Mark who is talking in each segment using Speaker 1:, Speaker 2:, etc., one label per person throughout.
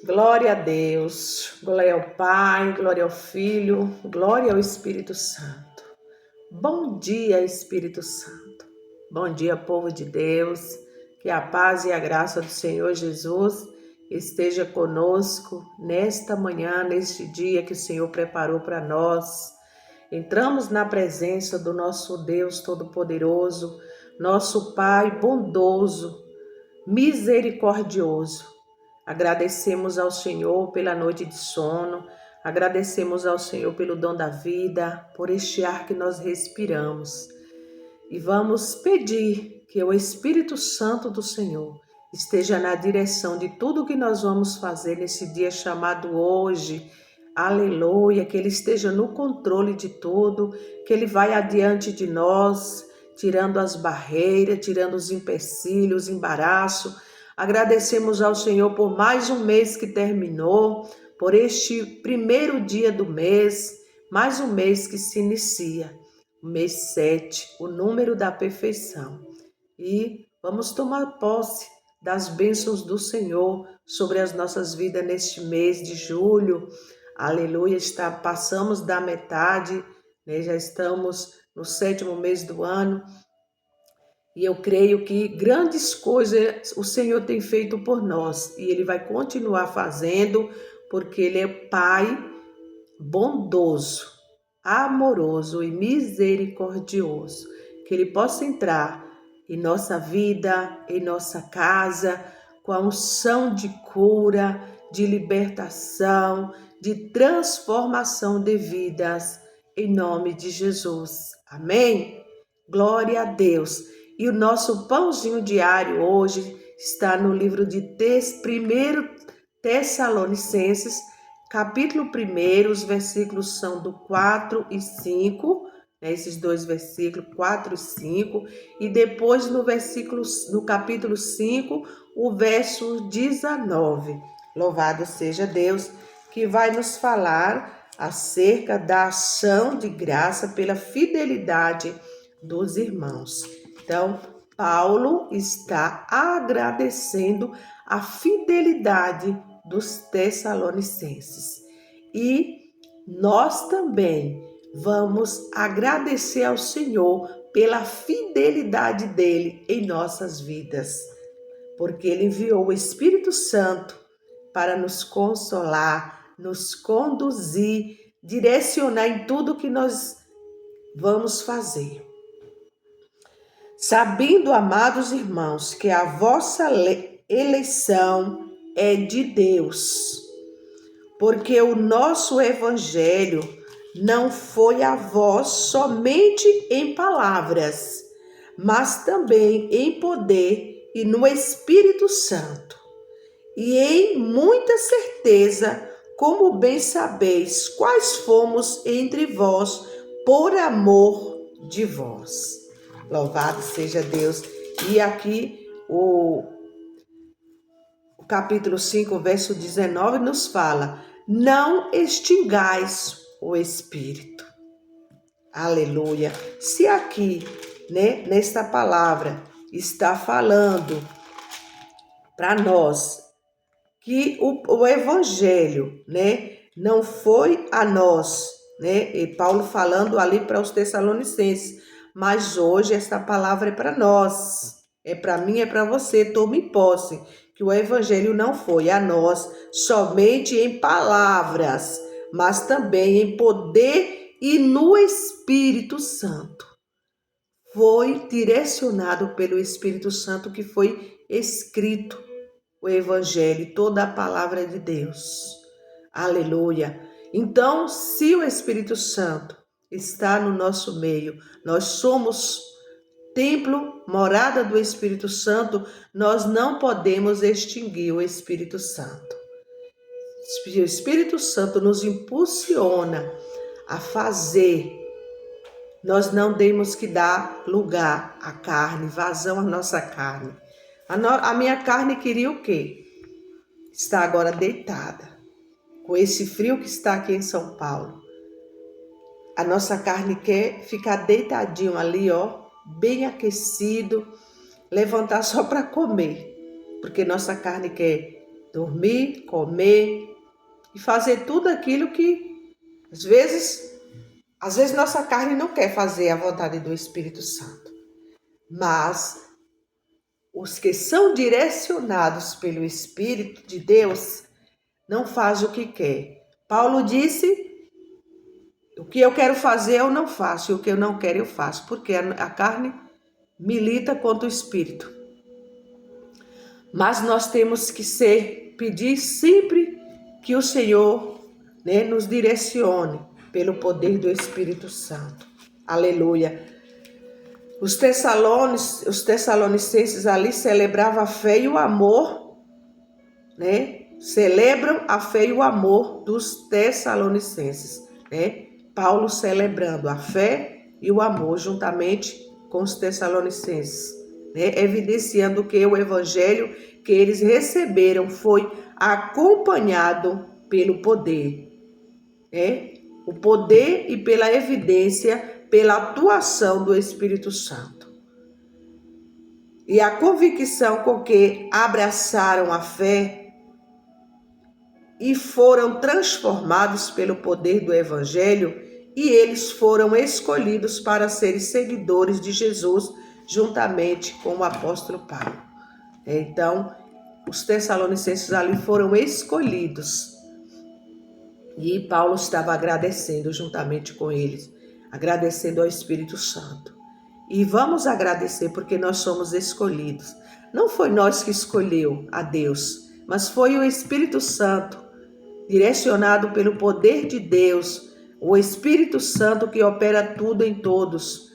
Speaker 1: Glória a Deus, glória ao Pai, glória ao Filho, glória ao Espírito Santo. Bom dia, Espírito Santo. Bom dia, povo de Deus. Que a paz e a graça do Senhor Jesus esteja conosco nesta manhã, neste dia que o Senhor preparou para nós. Entramos na presença do nosso Deus Todo-Poderoso, nosso Pai bondoso, misericordioso. Agradecemos ao Senhor pela noite de sono, agradecemos ao Senhor pelo dom da vida, por este ar que nós respiramos. E vamos pedir que o Espírito Santo do Senhor esteja na direção de tudo que nós vamos fazer nesse dia chamado hoje. Aleluia, que Ele esteja no controle de tudo, que Ele vai adiante de nós, tirando as barreiras, tirando os empecilhos, embaraço. Agradecemos ao Senhor por mais um mês que terminou, por este primeiro dia do mês, mais um mês que se inicia, o mês 7, o número da perfeição. E vamos tomar posse das bênçãos do Senhor sobre as nossas vidas neste mês de julho. Aleluia, passamos da metade, né? Já estamos no 7º mês do ano. E eu creio que grandes coisas o Senhor tem feito por nós. E Ele vai continuar fazendo, porque Ele é Pai bondoso, amoroso e misericordioso. Que Ele possa entrar em nossa vida, em nossa casa, com a unção de cura, de libertação, de transformação de vidas, em nome de Jesus. Amém? Glória a Deus. E o nosso pãozinho diário hoje está no livro de 1 Tessalonicenses, capítulo 1, os versículos são do 4 e 5, né, esses dois versículos, 4 e 5, e depois no capítulo 5, o verso 19. Louvado seja Deus, que vai nos falar acerca da ação de graça pela fidelidade dos irmãos. Então, Paulo está agradecendo a fidelidade dos Tessalonicenses. E nós também vamos agradecer ao Senhor pela fidelidade dele em nossas vidas, porque ele enviou o Espírito Santo para nos consolar, nos conduzir, direcionar em tudo que nós vamos fazer. Sabendo, amados irmãos, que a vossa eleição é de Deus, porque o nosso evangelho não foi a vós somente em palavras, mas também em poder e no Espírito Santo, e em muita certeza, como bem sabeis, quais fomos entre vós por amor de vós. Louvado seja Deus. E aqui o capítulo 5, verso 19 nos fala: não extingais o Espírito. Aleluia. Se aqui, né, nesta palavra está falando para nós que o evangelho, né, não foi a nós, né? E Paulo falando ali para os Tessalonicenses, mas hoje esta palavra é para nós, é para mim, é para você. Tome posse que o evangelho não foi a nós somente em palavras, mas também em poder e no Espírito Santo. Foi direcionado pelo Espírito Santo que foi escrito o evangelho, toda a palavra de Deus. Aleluia. Então, se o Espírito Santo está no nosso meio, nós somos templo, morada do Espírito Santo, nós não podemos extinguir o Espírito Santo. O Espírito Santo nos impulsiona a fazer. Nós não temos que dar lugar à carne, vazão à nossa carne. A minha carne queria o quê? Está agora deitada. Com esse frio que está aqui em São Paulo, a nossa carne quer ficar deitadinho ali, ó, bem aquecido, levantar só para comer, porque nossa carne quer dormir, comer e fazer tudo aquilo que às vezes nossa carne não quer fazer a vontade do Espírito Santo. Mas os que são direcionados pelo Espírito de Deus não fazem o que quer. Paulo disse: o que eu quero fazer eu não faço, e o que eu não quero eu faço, porque a carne milita contra o Espírito. Mas nós temos que pedir sempre que o Senhor, nos direcione pelo poder do Espírito Santo. Aleluia. Os tessalonicenses ali celebravam a fé e o amor, celebram a fé e o amor dos tessalonicenses, Paulo celebrando a fé e o amor juntamente com os tessalonicenses, evidenciando que o evangelho que eles receberam foi acompanhado pelo poder, o poder e pela evidência, pela atuação do Espírito Santo. E a convicção com que abraçaram a fé e foram transformados pelo poder do Evangelho, e eles foram escolhidos para serem seguidores de Jesus, juntamente com o apóstolo Paulo. Então, os tessalonicenses ali foram escolhidos, e Paulo estava agradecendo juntamente com eles, agradecendo ao Espírito Santo. E vamos agradecer porque nós somos escolhidos. Não foi nós que escolheu a Deus, mas foi o Espírito Santo, direcionado pelo poder de Deus, o Espírito Santo que opera tudo em todos,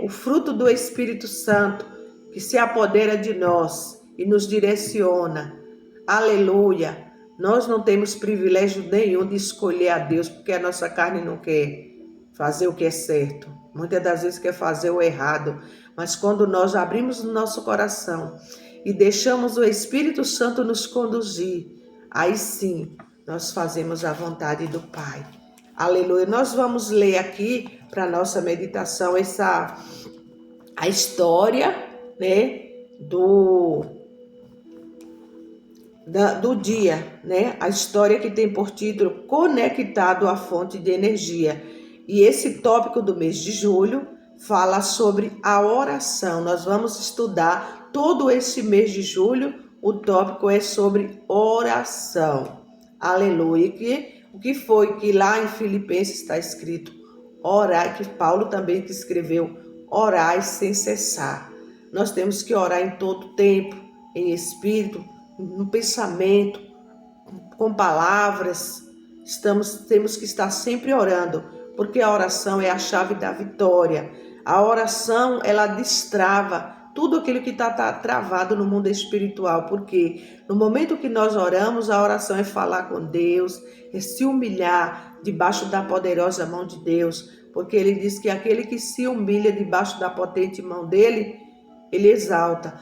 Speaker 1: O fruto do Espírito Santo que se apodera de nós e nos direciona. Aleluia! Nós não temos privilégio nenhum de escolher a Deus, porque a nossa carne não quer fazer o que é certo. Muitas das vezes quer fazer o errado. Mas quando nós abrimos o nosso coração e deixamos o Espírito Santo nos conduzir, aí sim nós fazemos a vontade do Pai. Aleluia. Nós vamos ler aqui para nossa meditação a história, do dia, A história que tem por título Conectado à Fonte de Energia. E esse tópico do mês de julho fala sobre a oração. Nós vamos estudar todo esse mês de julho. O tópico é sobre oração. Aleluia. O que foi que lá em Filipenses está escrito? Orai, que Paulo também que escreveu, orai sem cessar. Nós temos que orar em todo tempo, em espírito, no pensamento, com palavras. Temos que estar sempre orando, porque a oração é a chave da vitória. A oração, ela destrava tudo aquilo que está travado no mundo espiritual, porque no momento que nós oramos, a oração é falar com Deus, é se humilhar debaixo da poderosa mão de Deus, porque ele diz que aquele que se humilha debaixo da potente mão dele, ele exalta.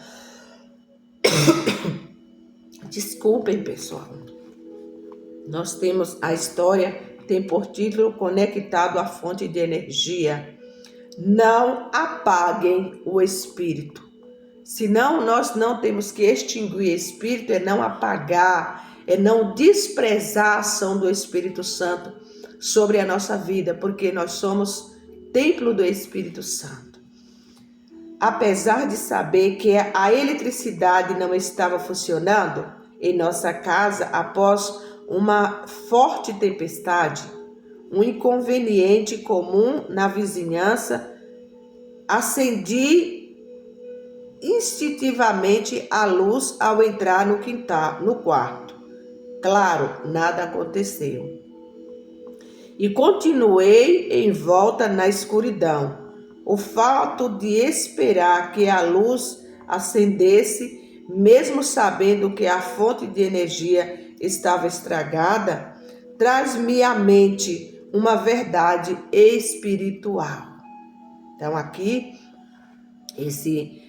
Speaker 1: Desculpem, pessoal. Nós temos a história, tem por título Conectado à Fonte de Energia. Não apaguem o Espírito. Senão, nós não temos que extinguir o Espírito, é não apagar, é não desprezar a ação do Espírito Santo sobre a nossa vida, porque nós somos templo do Espírito Santo. Apesar de saber que a eletricidade não estava funcionando em nossa casa após uma forte tempestade, um inconveniente comum na vizinhança, acendi instintivamente a luz ao entrar no quintal, no quarto. Claro, nada aconteceu. E continuei em volta na escuridão. O fato de esperar que a luz acendesse, mesmo sabendo que a fonte de energia estava estragada, traz-me à mente uma verdade espiritual. Então aqui, esse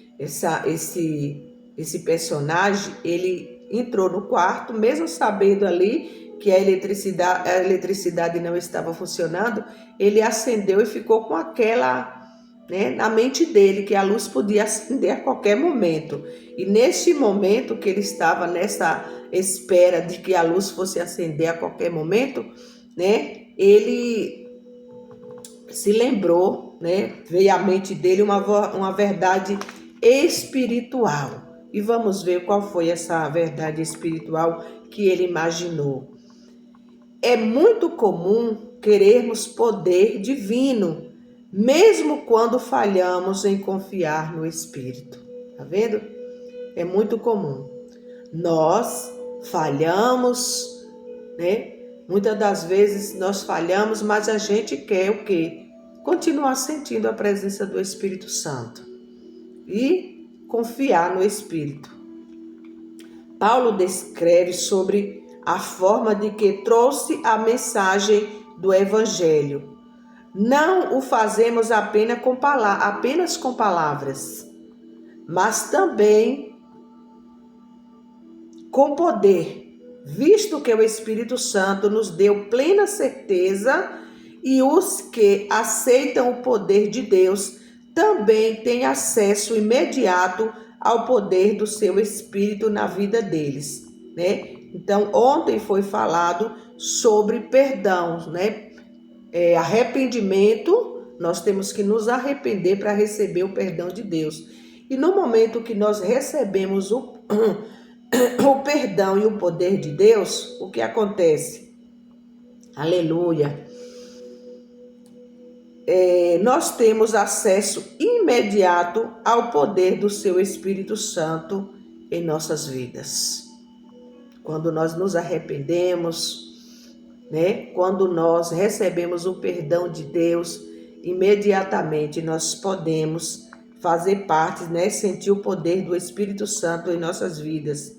Speaker 1: personagem, ele entrou no quarto, mesmo sabendo ali que a eletricidade não estava funcionando, ele acendeu e ficou com aquela né, na mente dele que a luz podia acender a qualquer momento. E neste momento que ele estava nessa espera de que a luz fosse acender a qualquer momento, né, ele se lembrou, né, veio à mente dele uma verdade espiritual. E vamos ver qual foi essa verdade espiritual que ele imaginou. É muito comum querermos poder divino, mesmo quando falhamos em confiar no Espírito. Tá vendo? É muito comum. Nós falhamos, né? Muitas das vezes nós falhamos, mas a gente quer o quê? Continuar sentindo a presença do Espírito Santo e confiar no Espírito. Paulo descreve sobre a forma de que trouxe a mensagem do Evangelho. Não o fazemos apenas com palavras, mas também com poder, visto que o Espírito Santo nos deu plena certeza e os que aceitam o poder de Deus também têm acesso imediato ao poder do seu Espírito na vida deles, né? Então, ontem foi falado sobre perdão, né? Arrependimento, nós temos que nos arrepender para receber o perdão de Deus. E no momento que nós recebemos o perdão e o poder de Deus, o que acontece? Aleluia! Nós temos acesso imediato ao poder do seu Espírito Santo em nossas vidas. Quando nós nos arrependemos, né? Quando nós recebemos o perdão de Deus, imediatamente nós podemos fazer parte, né? Sentir o poder do Espírito Santo em nossas vidas.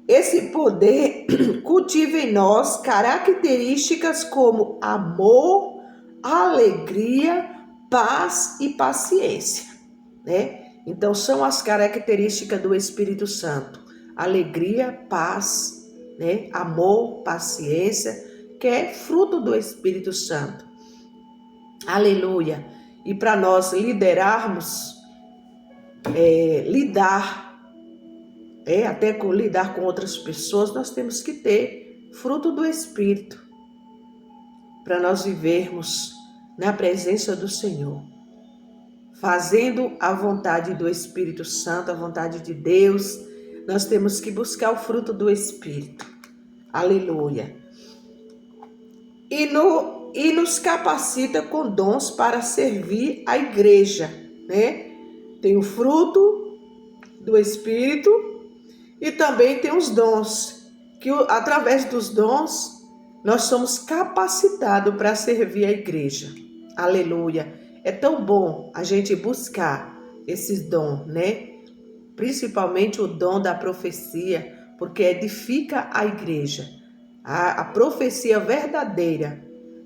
Speaker 1: Esse poder cultiva em nós características como amor, alegria, paz e paciência, né? Então são as características do Espírito Santo: alegria, paz, né? Amor, paciência, que é fruto do Espírito Santo. Aleluia! E para nós liderarmos, até lidar com outras pessoas, nós temos que ter fruto do Espírito para nós vivermos na presença do Senhor, fazendo a vontade do Espírito Santo, a vontade de Deus. Nós temos que buscar o fruto do Espírito. Aleluia! E nos capacita com dons para servir a igreja, né? Tem o fruto do Espírito e também tem os dons, que através dos dons nós somos capacitados para servir a igreja. Aleluia! É tão bom a gente buscar esses dons, né? Principalmente o dom da profecia, porque edifica a igreja. A profecia verdadeira,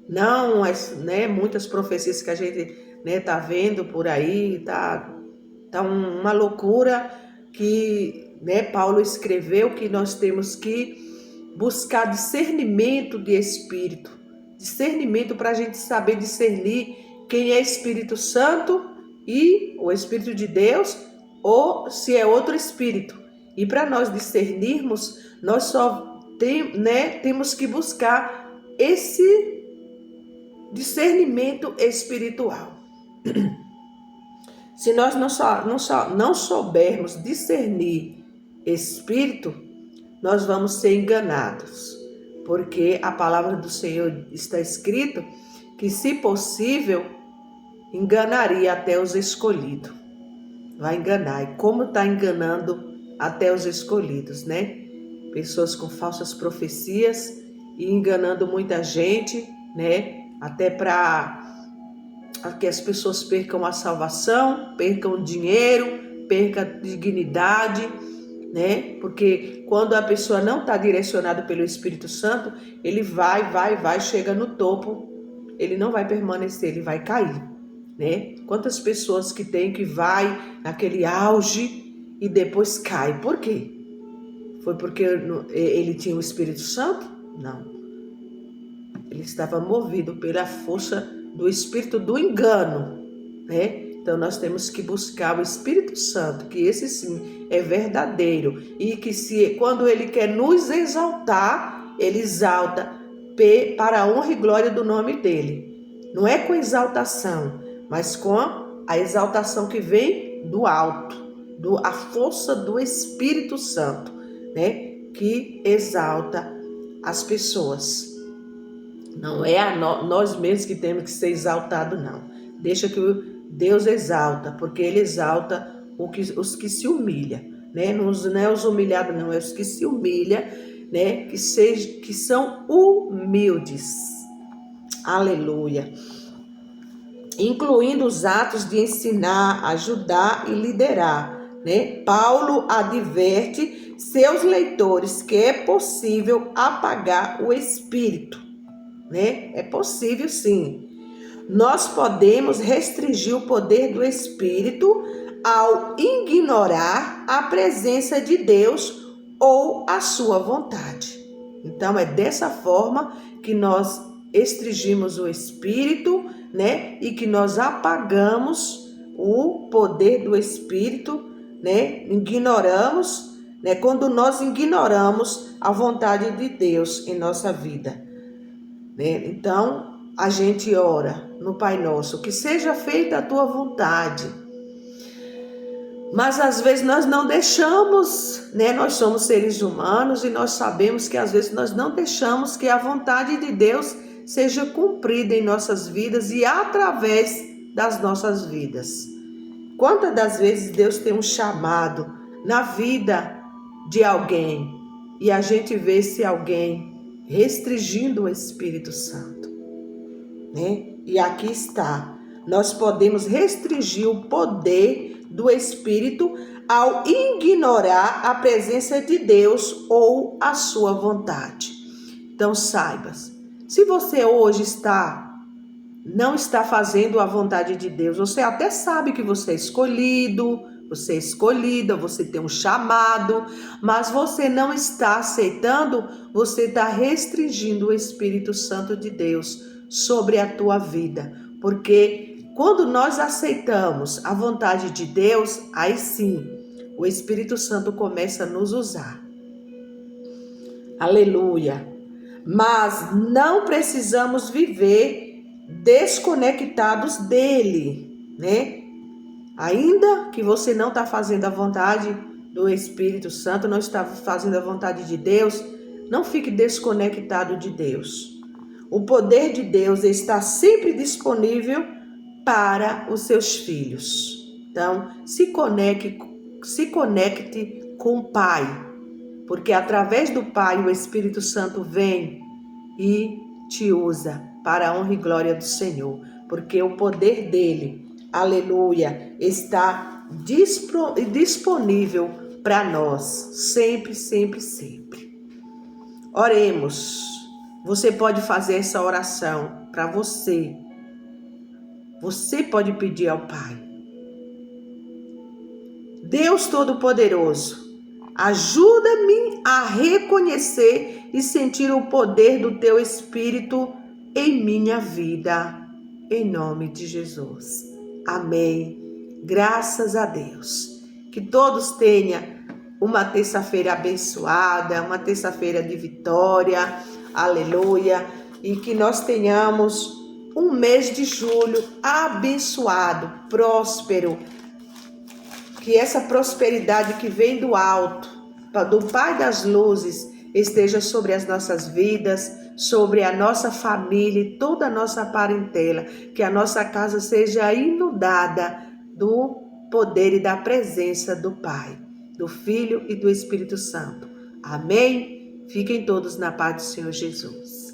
Speaker 1: não as, né, muitas profecias que a gente, né, tá vendo por aí, tá uma loucura que, né, Paulo escreveu que nós temos que buscar discernimento de espírito, discernimento para a gente saber discernir quem é Espírito Santo e o Espírito de Deus ou se é outro espírito. E para nós discernirmos, nós só temos que buscar esse discernimento espiritual. Se nós não soubermos discernir espírito, nós vamos ser enganados, porque a palavra do Senhor está escrito que, se possível, enganaria até os escolhidos. Vai enganar. E como está enganando até os escolhidos, né? Pessoas com falsas profecias e enganando muita gente, né? Até para que as pessoas percam a salvação, percam dinheiro, percam dignidade, né? Porque quando a pessoa não está direcionada pelo Espírito Santo, ele vai, chega no topo, ele não vai permanecer, ele vai cair, né? Quantas pessoas que tem que vai naquele auge e depois cai? Por quê? Foi porque ele tinha o Espírito Santo? Não. Ele estava movido pela força do espírito do engano, né? Então nós temos que buscar o Espírito Santo, que esse sim é verdadeiro e que quando ele quer nos exaltar, ele exalta para a honra e glória do nome dele. Não é com exaltação, mas com a exaltação que vem do alto, a força do Espírito Santo, né? Que exalta as pessoas. Não é nós mesmos que temos que ser exaltados, não. Deixa que Deus exalta, porque Ele exalta os que se humilham, né? Não é os humilhados, não, é os que se humilham, né? Que são humildes. Aleluia. Incluindo os atos de ensinar, ajudar e liderar, né? Paulo adverte seus leitores que é possível apagar o espírito, né? É possível sim. Nós podemos restringir o poder do espírito ao ignorar a presença de Deus ou a sua vontade. Então é dessa forma que nós restringimos o espírito, né? E que nós apagamos o poder do espírito, né? Ignoramos, né? Quando nós ignoramos a vontade de Deus em nossa vida, né? Então a gente ora no Pai Nosso, que seja feita a tua vontade. Mas às vezes nós não deixamos, né? Nós somos seres humanos e nós sabemos que às vezes nós não deixamos que a vontade de Deus seja cumprida em nossas vidas e através das nossas vidas. Quantas das vezes Deus tem um chamado na vida de alguém e a gente vê esse alguém restringindo o Espírito Santo, né? E aqui está, nós podemos restringir o poder do Espírito ao ignorar a presença de Deus ou a sua vontade. Então saibas, se você hoje não está fazendo a vontade de Deus, você até sabe que você é escolhido, você é escolhida, você tem um chamado, mas você não está aceitando, você está restringindo o Espírito Santo de Deus sobre a tua vida. Porque quando nós aceitamos a vontade de Deus, aí sim, o Espírito Santo começa a nos usar. Aleluia! Mas não precisamos viver desconectados dele, né? Ainda que você não está fazendo a vontade do Espírito Santo, não está fazendo a vontade de Deus, não fique desconectado de Deus. O poder de Deus está sempre disponível para os seus filhos. Então, se conecte com o Pai, porque através do Pai o Espírito Santo vem e te usa para a honra e glória do Senhor, porque o poder dele, aleluia, está disponível para nós, sempre, sempre, sempre. Oremos. Você pode fazer essa oração para você. Você pode pedir ao Pai. Deus Todo-Poderoso, ajuda-me a reconhecer e sentir o poder do Teu Espírito em minha vida, em nome de Jesus. Amém. Graças a Deus. Que todos tenham uma terça-feira abençoada, uma terça-feira de vitória, aleluia, e que nós tenhamos um mês de julho abençoado, próspero, que essa prosperidade que vem do alto, do Pai das Luzes, esteja sobre as nossas vidas, sobre a nossa família e toda a nossa parentela, que a nossa casa seja inundada do poder e da presença do Pai, do Filho e do Espírito Santo. Amém? Fiquem todos na paz do Senhor Jesus.